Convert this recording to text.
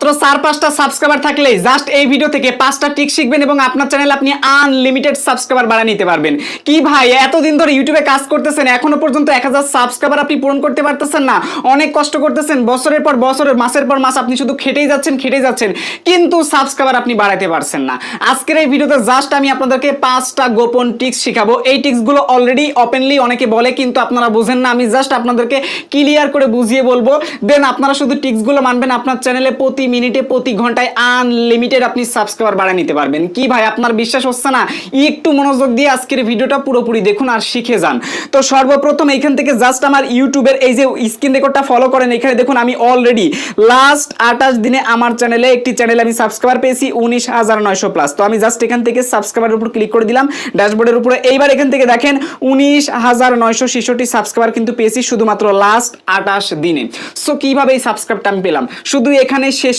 চার-পাঁচটা subscriber থাকলেই just এই video থেকে 5টা ট্রিক শিখবেন এবং আপনার চ্যানেলে আপনি আনলিমিটেড সাবস্ক্রাইবার বাড়িয়ে নিতে পারবেন। কি ভাই, এতদিন ধরে ইউটিউবে কাজ করতেছেন, এখনো পর্যন্ত 1000 সাবস্ক্রাইবার আপনি পূরণ করতে পারতেছেন না? অনেক কষ্ট করতেছেন, বছরের পর বছর, মাসের পর মাস আপনি শুধু খেটেই যাচ্ছেন, কিন্তু সাবস্ক্রাইবার আপনি বাড়াতে পারছেন না। আজকের এই ভিডিওতে জাস্ট আমি আপনাদেরকে 5টা গোপন ট্রিক্স শিখাবো। এই ট্রিক্সগুলো অলরেডি ওপেনলি অনেকে বলে, কিন্তু আপনারা বুঝেন না। আমি জাস্ট আপনাদেরকে ক্লিয়ার করে বুঝিয়ে বলবো, দেন আপনারা শুধু ট্রিক্সগুলো মানবেন, আপনার চ্যানেলে প্রতি মিনিটে প্রতি ঘন্টায় আনলিমিটেড আপনি সাবস্ক্রাইবার বাড়ায় নিতে পারবেন। কি ভাই, আপনার বিশ্বাস হচ্ছে না? একটু মনোযোগ দিয়ে আজকের ভিডিওটা পুরোপুরি দেখুন আর শিখে যান। তো সর্বপ্রথম এইখান থেকে জাস্ট আমার ইউটিউবের এই যে স্ক্রিন রেকর্ডটা ফলো করেন, এখানে দেখুন আমি অলরেডি লাস্ট 28 দিনে আমার চ্যানেলে আমি সাবস্ক্রাইবার পেয়েছি 19,900 প্লাস। তো আমি জাস্ট এখান থেকে সাবস্ক্রাইবারের উপর ক্লিক করে দিলাম ড্যাশবোর্ডের উপরে। এইবার এখান থেকে দেখেন 19,966 সাবস্ক্রাইবার কিন্তু পেয়েছি শুধুমাত্র লাস্ট 28 দিনে। সো কিভাবে এই সাবস্ক্রাইবটা আমি পেলাম? শুধু এখানে শেষ